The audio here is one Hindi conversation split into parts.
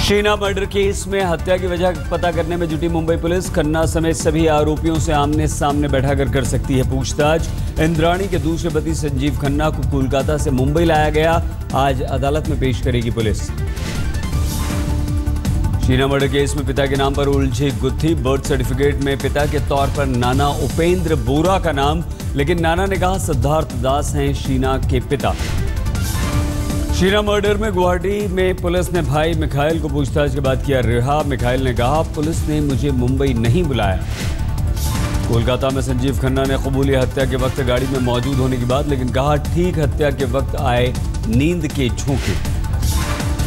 शीना मर्डर केस में हत्या की वजह पता करने में जुटी मुंबई पुलिस। खन्ना समेत सभी आरोपियों से आमने सामने बैठाकर कर सकती है पूछताछ। इंद्राणी के दूसरे पति संजीव खन्ना को कोलकाता से मुंबई लाया गया, आज अदालत में पेश करेगी पुलिस। शीना मर्डर केस में पिता के नाम पर उलझी गुत्थी। बर्थ सर्टिफिकेट में पिता के तौर पर नाना उपेंद्र बोरा का नाम, लेकिन नाना ने कहा सिद्धार्थ दास हैं शीना के पिता। शीना मर्डर में गुवाहाटी में पुलिस ने भाई मिखाइल को पूछताछ के बाद किया रिहा। मिखाइल ने कहा पुलिस ने मुझे मुंबई नहीं बुलाया। कोलकाता में संजीव खन्ना ने कबूली हत्या के वक्त गाड़ी में मौजूद होने की बात, लेकिन कहा ठीक हत्या के वक्त आए नींद के झोंके।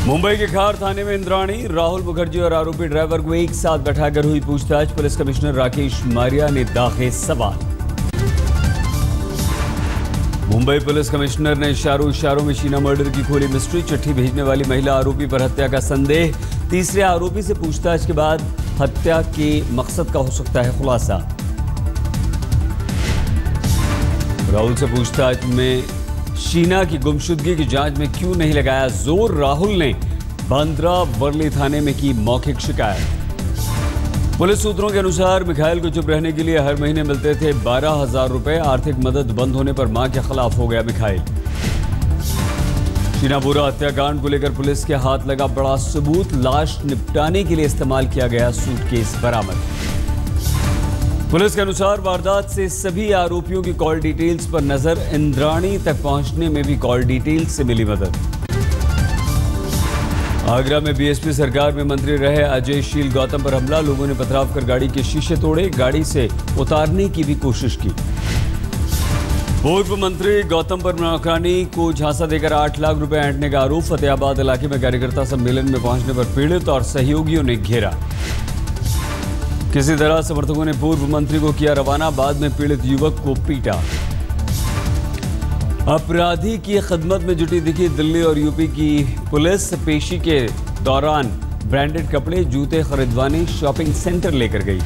मुंबई के खार थाने में इंद्राणी, राहुल मुखर्जी और आरोपी ड्राइवर को एक साथ बैठाकर हुई पूछताछ। पुलिस कमिश्नर राकेश मारिया ने दागे सवाल। मुंबई पुलिस कमिश्नर ने इशारों में शीना मर्डर की खोली मिस्ट्री। चिट्ठी भेजने वाली महिला आरोपी पर हत्या का संदेह। तीसरे आरोपी से पूछताछ के बाद हत्या के मकसद का हो सकता है खुलासा। राहुल से पूछताछ में शीना की गुमशुदगी की जांच में क्यों नहीं लगाया जोर। राहुल ने बांद्रा वर्ली थाने में की मौखिक शिकायत। पुलिस सूत्रों के अनुसार मिखाइल को चुप रहने के लिए हर महीने मिलते थे 12,000 रुपए। आर्थिक मदद बंद होने पर मां के खिलाफ हो गया मिखाइल। शीना बोरा हत्याकांड को लेकर पुलिस के हाथ लगा बड़ा सबूत। लाश निपटाने के लिए इस्तेमाल किया गया सूटकेस बरामद। पुलिस के अनुसार वारदात से सभी आरोपियों की कॉल डिटेल्स पर नजर। इंद्राणी तक पहुंचने में भी कॉल डिटेल्स से मिली मदद। आगरा में बीएसपी सरकार में मंत्री रहे अजय शील गौतम पर हमला। लोगों ने पथराव कर गाड़ी के शीशे तोड़े, गाड़ी से उतारने की भी कोशिश की। पूर्व मंत्री गौतम पर नौकरानी को झांसा देकर 8 लाख रुपए ऐंठने का आरोप। फतेहाबाद इलाके में कार्यकर्ता सम्मेलन में पहुंचने पर पीड़ित और सहयोगियों ने घेरा। किसी तरह समर्थकों ने पूर्व मंत्री को किया रवाना, बाद में पीड़ित युवक को पीटा। अपराधी की खिदमत में जुटी दिखी दिल्ली और यूपी की पुलिस। पेशी के दौरान ब्रांडेड कपड़े जूते खरीदवाने शॉपिंग सेंटर लेकर गई।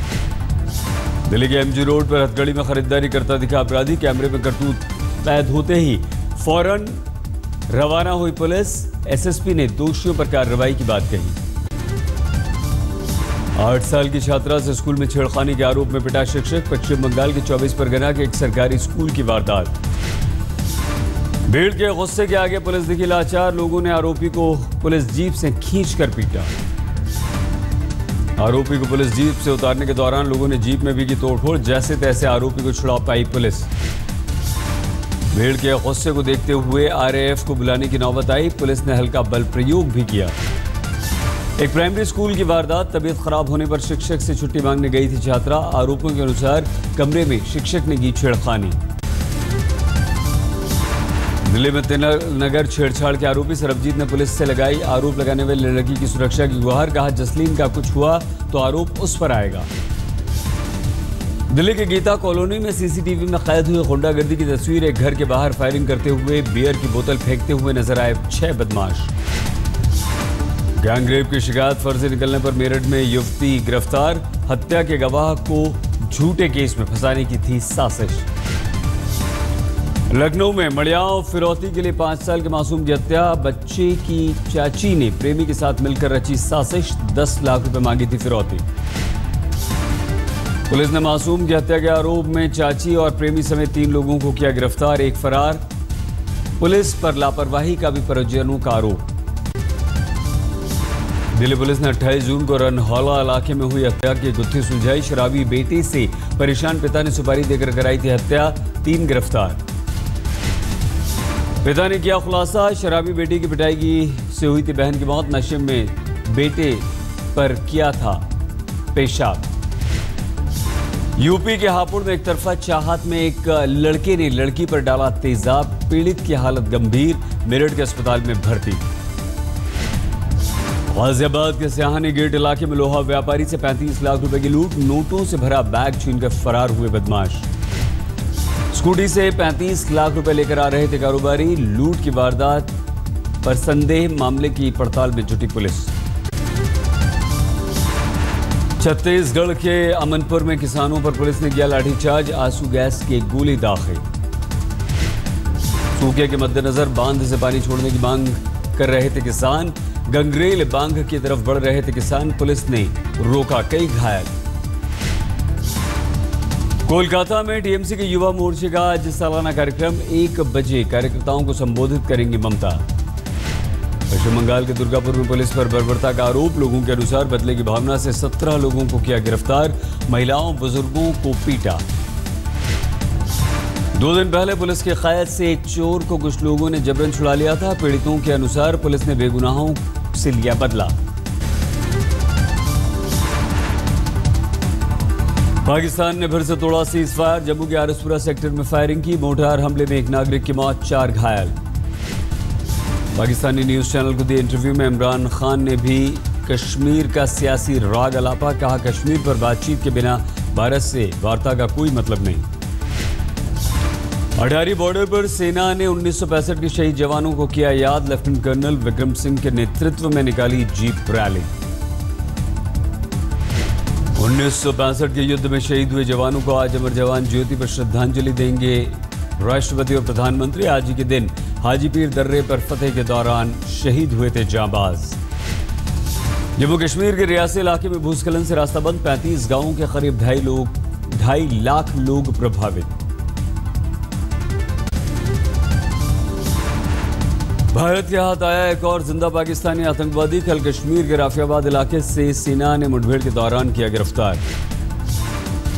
दिल्ली के एमजी रोड पर हथकड़ी में खरीदारी करता दिखा अपराधी। कैमरे में करतूत कैद होते ही फौरन रवाना हुई पुलिस। एसएसपी ने दोषियों पर कार्रवाई की बात कही। 8 साल की छात्रा से स्कूल में छेड़खानी के आरोप में पिटा शिक्षक। पश्चिम बंगाल के 24 परगना के एक सरकारी स्कूल की वारदात। भीड़ के गुस्से के आगे पुलिस दिखी लाचार। लोगों ने आरोपी को पुलिस जीप से खींचकर पीटा। आरोपी को पुलिस जीप से उतारने के दौरान लोगों ने जीप में भी की तोड़फोड़। जैसे तैसे आरोपी को छुड़ा पाई पुलिस। भीड़ के गुस्से को देखते हुए आरएएफ को बुलाने की नौबत आई। पुलिस ने हल्का बल प्रयोग भी किया। एक प्राइमरी स्कूल की वारदात। तबीयत खराब होने पर शिक्षक से छुट्टी मांगने गई थी छात्रा। आरोपों के अनुसार कमरे में शिक्षक ने की छेड़खानी। दिल्ली में नगर छेड़छाड़ के आरोपी सरबजीत ने पुलिस से लगाई आरोप लगाने वाली लड़की की सुरक्षा की गुहार। कहा जसलीन का कुछ हुआ तो आरोप उस पर आएगा। दिल्ली के गीता कॉलोनी में सीसीटीवी में कैद हुई गुंडागर्दी की तस्वीर। एक घर के बाहर फायरिंग करते हुए बियर की बोतल फेंकते हुए नजर आए 6 बदमाश। गैंगरेप की शिकायत फर्जी निकलने पर मेरठ में युवती गिरफ्तार। हत्या के गवाह को झूठे केस में फंसाने की थी साजिश। लखनऊ में मड़ियाव फिरौती के लिए 5 साल के मासूम की हत्या। बच्चे की चाची ने प्रेमी के साथ मिलकर रची साजिश। 10 लाख रुपए मांगी थी फिरौती। पुलिस ने मासूम की हत्या के आरोप में चाची और प्रेमी समेत 3 लोगों को किया गिरफ्तार, एक फरार। पुलिस पर लापरवाही का भी परिजनों का आरोप। दिल्ली पुलिस ने 28 जून को रनहौला इलाके में हुई हत्या की गुत्थी सुलझाई। शराबी बेटे से परेशान पिता ने सुपारी देकर कराई थी हत्या, 3 गिरफ्तार। पिता ने किया खुलासा, शराबी बेटी की पिटाई से हुई थी बहन की मौत। नशे में बेटे पर किया था पेशाब। यूपी के हापुड़ में एक तरफा चाहत में एक लड़के ने लड़की पर डाला तेजाब। पीड़ित की हालत गंभीर, मेरठ के अस्पताल में भर्ती। गाजियाबाद के सियाहानी गेट इलाके में लोहा व्यापारी से 35 लाख रुपए की लूट। नोटों से भरा बैग छीनकर फरार हुए बदमाश। स्कूटी से 35 लाख रुपए लेकर आ रहे थे कारोबारी। लूट की वारदात पर संदेह, मामले की पड़ताल में जुटी पुलिस। छत्तीसगढ़ के अमनपुर में किसानों पर पुलिस ने किया लाठीचार्ज। आंसू गैस के गोली दागे। सूखे के मद्देनजर बांध से पानी छोड़ने की मांग कर रहे थे किसान। गंगरेल बांग की तरफ बढ़ रहे थे किसान, पुलिस ने रोका, कई घायल। कोलकाता में टीएमसी के युवा मोर्चे का आज सालाना कार्यक्रम, 1 बजे कार्यकर्ताओं को संबोधित करेंगी ममता। पश्चिम बंगाल के दुर्गापुर में पुलिस पर बर्बरता का आरोप, लोगों के अनुसार बदले की भावना से 17 लोगों को किया गिरफ्तार, महिलाओं बुजुर्गों को पीटा। 2 दिन पहले पुलिस की कैद से एक चोर को कुछ लोगों ने जबरन छुड़ा लिया था। पीड़ितों के अनुसार पुलिस ने बेगुनाहों से लिया बदला। पाकिस्तान ने फिर से तोड़ा सीजफायर, जम्मू के आरसपुरा सेक्टर में फायरिंग की, मोर्टार हमले में एक नागरिक की मौत, 4 घायल। पाकिस्तानी न्यूज चैनल को दिए इंटरव्यू में इमरान खान ने भी कश्मीर का सियासी राग अलापा, कहा कश्मीर पर बातचीत के बिना भारत से वार्ता का कोई मतलब नहीं। अटारी बॉर्डर पर सेना ने 1965 के शहीद जवानों को किया याद, लेफ्टिनेंट कर्नल विक्रम सिंह के नेतृत्व में निकाली जीप रैली। 1965 के युद्ध में शहीद हुए जवानों को आज अमर जवान ज्योति पर श्रद्धांजलि देंगे राष्ट्रपति और प्रधानमंत्री। आज ही के दिन हाजी पीर दर्रे पर फतेह के दौरान शहीद हुए थे जांबाज। जम्मू कश्मीर के रियासी इलाके में भूस्खलन से रास्ता बंद, 35 गांवों के करीब 2.5 लाख लोग प्रभावित। भारत के हाथ आया एक और जिंदा पाकिस्तानी आतंकवादी, कल कश्मीर के राफियाबाद इलाके से सेना ने मुठभेड़ के दौरान किया गिरफ्तार।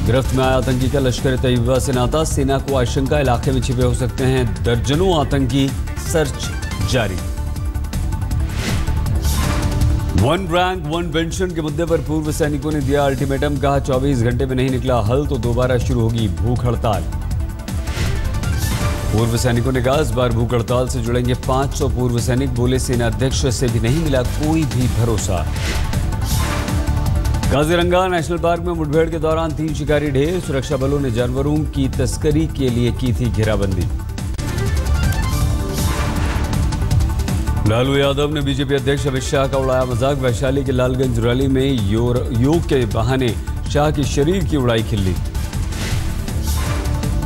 गिरफ्त में आया आतंकी का लश्कर तैयबा से नाता, सेना को आशंका इलाके में छिपे हो सकते हैं दर्जनों आतंकी, सर्च जारी। 1 रैंक 1 पेंशन के मुद्दे पर पूर्व सैनिकों ने दिया अल्टीमेटम, कहा 24 घंटे में नहीं निकला हल तो दोबारा शुरू होगी भूख हड़ताल। पूर्व सैनिकों ने कहा इस बार भूख हड़ताल से जुड़ेंगे 500 पूर्व सैनिक, बोले सेना अध्यक्ष से भी नहीं मिला कोई भी भरोसा। काजीरंगा नेशनल पार्क में मुठभेड़ के दौरान 3 शिकारी ढेर, सुरक्षा बलों ने जानवरों की तस्करी के लिए की थी घेराबंदी। लालू यादव ने बीजेपी अध्यक्ष अमित शाह का उड़ाया मजाक, वैशाली के लालगंज रैली में योग के बहाने शाह के शरीर की उड़ाई खिल्ली।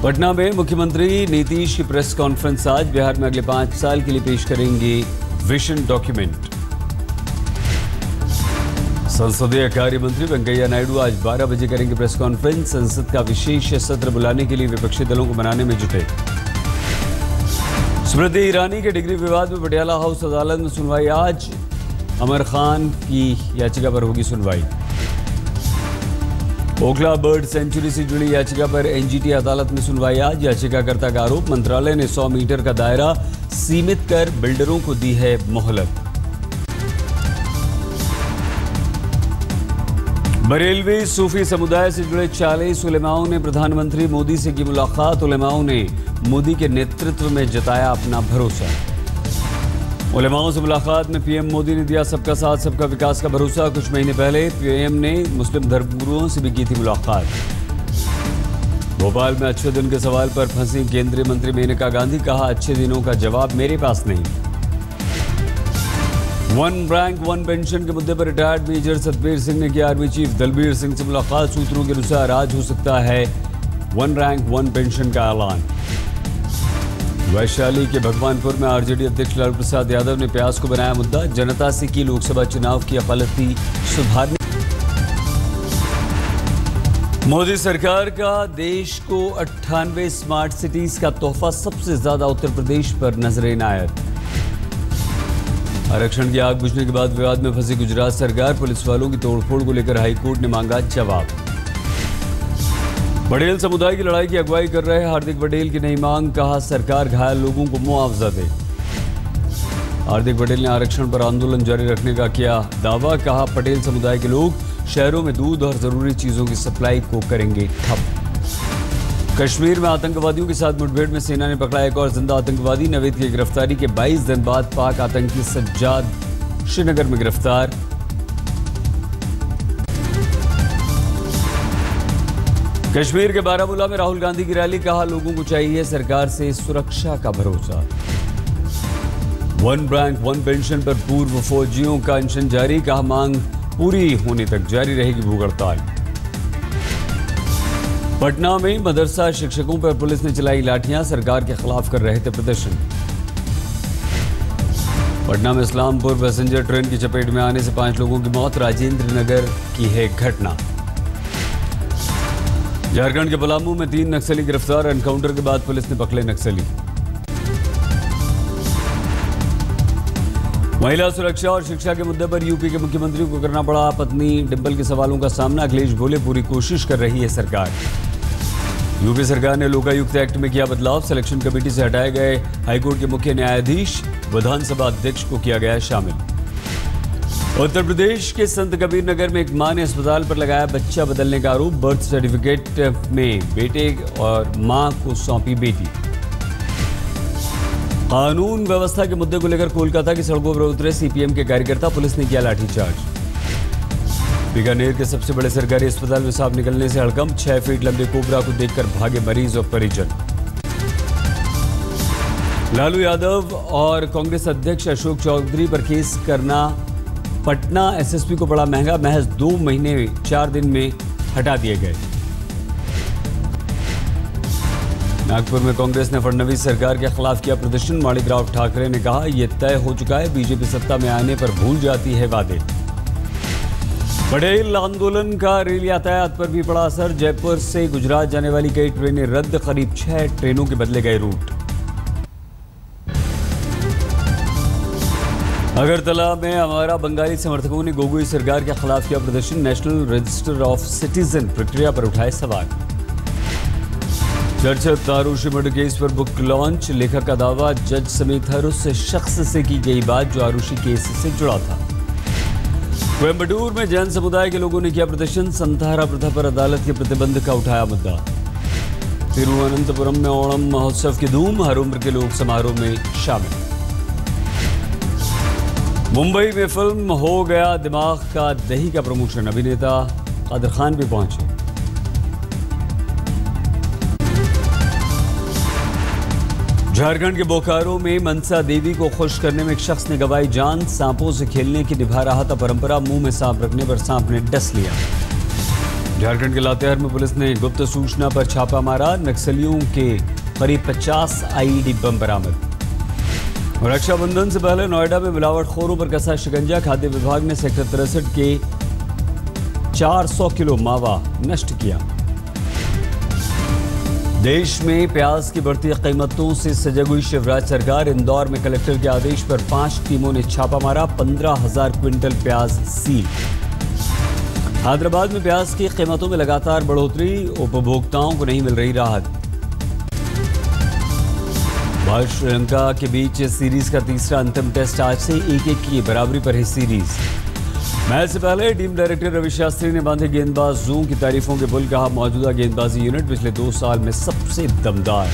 पटना में मुख्यमंत्री नीतीश की प्रेस कॉन्फ्रेंस आज, बिहार में अगले 5 साल के लिए पेश करेंगे विजन डॉक्यूमेंट। संसदीय कार्य मंत्री वेंकैया नायडू आज 12 बजे करेंगे प्रेस कॉन्फ्रेंस, संसद का विशेष सत्र बुलाने के लिए विपक्षी दलों को मनाने में जुटे। स्मृति ईरानी के डिग्री विवाद में पटियाला हाउस अदालत में सुनवाई आज, अमर खान की याचिका पर होगी सुनवाई। ओखला बर्ड सेंचुरी से जुड़ी याचिका पर एनजीटी अदालत में सुनवाई आज, याचिकाकर्ता का आरोप मंत्रालय ने 100 मीटर का दायरा सीमित कर बिल्डरों को दी है मोहलत। बरेलवी सूफी समुदाय से जुड़े 40 उलेमाओं ने प्रधानमंत्री मोदी से की मुलाकात, उलेमाओं ने मोदी के नेतृत्व में जताया अपना भरोसा। उलेमाओं से मुलाकात में पीएम मोदी ने दिया सबका साथ सबका विकास का भरोसा। कुछ महीने पहले पीएम ने मुस्लिम धर्मगुरुओं से भी की थी मुलाकात। भोपाल में अच्छे दिन के सवाल पर फंसी केंद्रीय मंत्री मेनका गांधी, कहा अच्छे दिनों का जवाब मेरे पास नहीं। 1 रैंक 1 पेंशन के मुद्दे पर रिटायर्ड मेजर सतबीर सिंह ने किया आर्मी चीफ दलबीर सिंह से मुलाकात, सूत्रों के अनुसार आज हो सकता है 1 रैंक 1 पेंशन का ऐलान। वैशाली के भगवानपुर में आरजेडी अध्यक्ष लालू प्रसाद यादव ने प्याज को बनाया मुद्दा, जनता से की लोकसभा चुनाव की गलती सुधारने। मोदी सरकार का देश को 98 स्मार्ट सिटीज का तोहफा, सबसे ज्यादा उत्तर प्रदेश पर नजर इनायत। आरक्षण की आग बुझने के बाद विवाद में फंसी गुजरात सरकार, पुलिस वालों की तोड़फोड़ को लेकर हाईकोर्ट ने मांगा जवाब। पटेल समुदाय की लड़ाई की अगुवाई कर रहे हार्दिक पटेल की नई मांग, कहा सरकार घायल लोगों को मुआवजा दे। हार्दिक पटेल ने आरक्षण पर आंदोलन जारी रखने का किया दावा, कहा पटेल समुदाय के लोग शहरों में दूध और जरूरी चीजों की सप्लाई को करेंगे ठप। कश्मीर में आतंकवादियों के साथ मुठभेड़ में सेना ने पकड़ा एक और जिंदा आतंकवादी, नवीद की गिरफ्तारी के 22 दिन बाद पाक आतंकी सज्जाद श्रीनगर में गिरफ्तार। कश्मीर के बारामूला में राहुल गांधी की रैली, कहा लोगों को चाहिए सरकार से सुरक्षा का भरोसा। 1 रैंक 1 पेंशन पर पूर्व फौजियों का अनशन जारी, कहा मांग पूरी होने तक जारी रहेगी भूख हड़ताल। पटना में मदरसा शिक्षकों पर पुलिस ने चलाई लाठियां, सरकार के खिलाफ कर रहे थे प्रदर्शन। पटना में इस्लामपुर पैसेंजर ट्रेन की चपेट में आने से 5 लोगों की मौत। राजेंद्र नगर की है घटना। झारखंड के पलामू में 3 नक्सली गिरफ्तार। एनकाउंटर के बाद पुलिस ने पकड़े नक्सली। महिला सुरक्षा और शिक्षा के मुद्दे पर यूपी के मुख्यमंत्री को करना पड़ा पत्नी डिंपल के सवालों का सामना। अखिलेश बोले पूरी कोशिश कर रही है सरकार। यूपी सरकार ने लोकायुक्त एक्ट में किया बदलाव। सिलेक्शन कमेटी से हटाए गए हाईकोर्ट के मुख्य न्यायाधीश, विधानसभा अध्यक्ष को किया गया शामिल। उत्तर प्रदेश के संत कबीर नगर में एक मां ने अस्पताल पर लगाया बच्चा बदलने का आरोप। बर्थ सर्टिफिकेट में बेटे और मां को सौंपी बेटी। कानून व्यवस्था के मुद्दे को लेकर कोलकाता की सड़कों पर उतरे सीपीएम के कार्यकर्ता। पुलिस ने किया लाठीचार्ज। बीकानेर के सबसे बड़े सरकारी अस्पताल में सांप निकलने से हड़कंप। 6 फीट लंबे कोबरा को देखकर भागे मरीज और परिजन। लालू यादव और कांग्रेस अध्यक्ष अशोक चौधरी पर केस करना पटना एसएसपी को पड़ा महंगा। महज 2 महीने 4 दिन में हटा दिए गए। नागपुर में कांग्रेस ने फडणवीस सरकार के खिलाफ किया प्रदर्शन। माणिकराव ठाकरे ने कहा यह तय हो चुका है, बीजेपी सत्ता में आने पर भूल जाती है वादे। पटेल आंदोलन का रेल यातायात पर भी पड़ा असर। जयपुर से गुजरात जाने वाली कई ट्रेनें रद्द। करीब 6 ट्रेनों के बदले गए रूट। अगरतला में हमारा बंगाली समर्थकों ने गोगोई सरकार के खिलाफ किया प्रदर्शन। नेशनल रजिस्टर ऑफ सिटीजन प्रक्रिया पर उठाए सवाल। चर्चित आरुषि मर्डर केस पर बुक लॉन्च। लेखक का दावा जज समेत हर उस शख्स से की गई बात जो आरुषि केस से जुड़ा था। कोयंबटूर में जैन समुदाय के लोगों ने किया प्रदर्शन। संतहारा प्रथा पर अदालत के प्रतिबंध का उठाया मुद्दा। तिरुवनंतपुरम में ओणम महोत्सव की धूम। हर उम्र के लोग समारोह में शामिल। मुंबई में फिल्म हो गया दिमाग का दही का प्रमोशन। अभिनेता कादर खान भी पहुंचे। झारखंड के बोकारो में मनसा देवी को खुश करने में एक शख्स ने गंवाई जान। सांपों से खेलने की निभा रहा था परंपरा। मुंह में सांप रखने पर सांप ने डस लिया। झारखंड के लातेहार में पुलिस ने गुप्त सूचना पर छापा मारा। नक्सलियों के करीब 50 आईईडी बम बरामद। रक्षाबंधन से पहले नोएडा में मिलावटखोरों पर कसा शिकंजा। खाद्य विभाग ने सेक्टर 63 के 400 किलो मावा नष्ट किया। देश में प्याज की बढ़ती कीमतों से सजग हुई शिवराज सरकार। इंदौर में कलेक्टर के आदेश पर 5 टीमों ने छापा मारा। 15,000 क्विंटल प्याज सील। हैदराबाद में प्याज की कीमतों में लगातार बढ़ोतरी। उपभोक्ताओं को नहीं मिल रही राहत। भारत श्रीलंका के बीच सीरीज का तीसरा अंतिम टेस्ट आज से 1-1 की बराबरी पर है सीरीज। मैच से पहले टीम डायरेक्टर रवि शास्त्री ने बांधे गेंदबाजों की तारीफों के पुल। कहा मौजूदा गेंदबाजी यूनिट पिछले 2 साल में सबसे दमदार।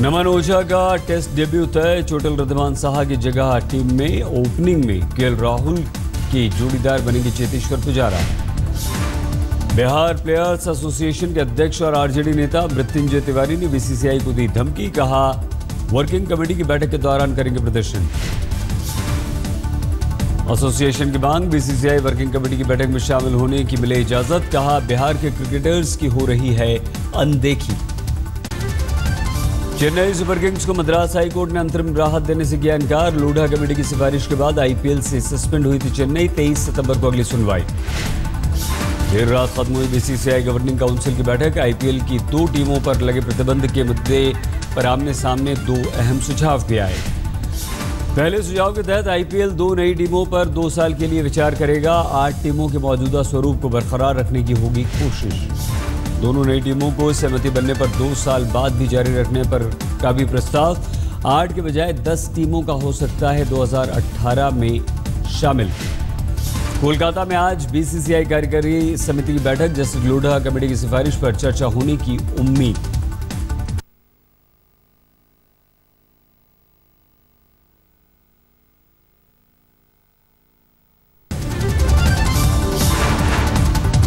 नमन ओझा का टेस्ट डेब्यू तय। चोटिल रिद्धमान साहा की जगह टीम में ओपनिंग में केएल राहुल के जोड़ीदार बनेंगे चेतेश्वर पुजारा। बिहार प्लेयर्स एसोसिएशन के अध्यक्ष और आरजेडी नेता मृत्युंजय तिवारी ने बीसीसीआई को दी धमकी। कहा वर्किंग कमेटी की बैठक के दौरान करेंगे प्रदर्शन। एसोसिएशन की मांग। बीसीसीआई वर्किंग कमेटी की बैठक में शामिल होने की मिले इजाजत। कहा बिहार के क्रिकेटर्स की हो रही है अनदेखी। चेन्नई सुपर किंग्स को मद्रास हाई कोर्ट ने अंतरिम राहत देने से किया इनकार। लोढ़ा कमेटी की सिफारिश के बाद आईपीएल से सस्पेंड हुई थी चेन्नई। 23 सितंबर को अगली सुनवाई। देर रात खत्म हुई बीसीसीआई गवर्निंग काउंसिल की बैठक। आईपीएल की 2 टीमों पर लगे प्रतिबंध के मुद्दे पर आमने सामने 2 अहम सुझाव भी आए। पहले सुझाव के तहत आईपीएल 2 नई टीमों पर 2 साल के लिए विचार करेगा। 8 टीमों के मौजूदा स्वरूप को बरकरार रखने की होगी कोशिश। दोनों नई टीमों को सहमति बनने पर 2 साल बाद भी जारी रखने पर का भी प्रस्ताव। 8 के बजाय 10 टीमों का हो सकता है 2018 में शामिल। कोलकाता में आज बीसीसीआई कार्यकारी समिति की बैठक। जस्टिस लोढ़ा कमेटी की सिफारिश पर चर्चा होने की उम्मीद।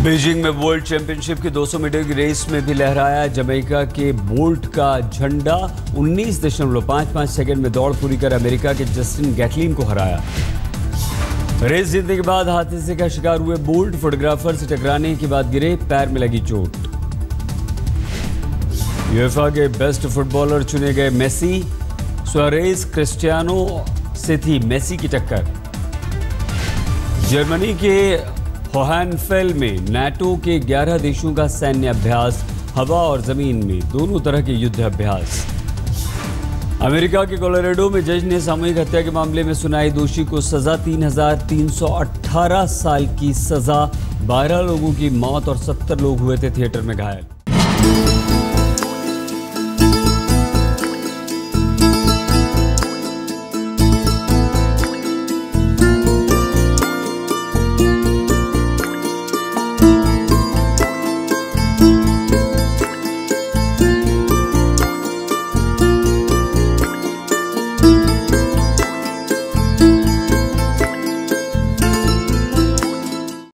बीजिंग में वर्ल्ड चैंपियनशिप की 200 मीटर की रेस में भी लहराया जमैका के बोल्ट का झंडा। 19.55 सेकंड में दौड़ पूरी कर अमेरिका के जस्टिन गैटलिन को हराया। रेस जीतने के बाद हादसे का शिकार हुए बोल्ट फोटोग्राफर से टकराने के बाद गिरे, पैर में लगी चोट। यूएफए के बेस्ट फुटबॉलर चुने गए मेसी, सुआरेज, क्रिस्टियानो से थी मेसी की टक्कर। जर्मनी के होहेनफेल में नाटो के 11 देशों का सैन्य अभ्यास, हवा और जमीन में दोनों तरह के युद्ध अभ्यास। अमेरिका के कोलोराडो में जज ने सामूहिक हत्या के मामले में सुनाई, दोषी को सजा 3,318 साल की सजा, 12 लोगों की मौत और 70 लोग हुए थे थिएटर में घायल।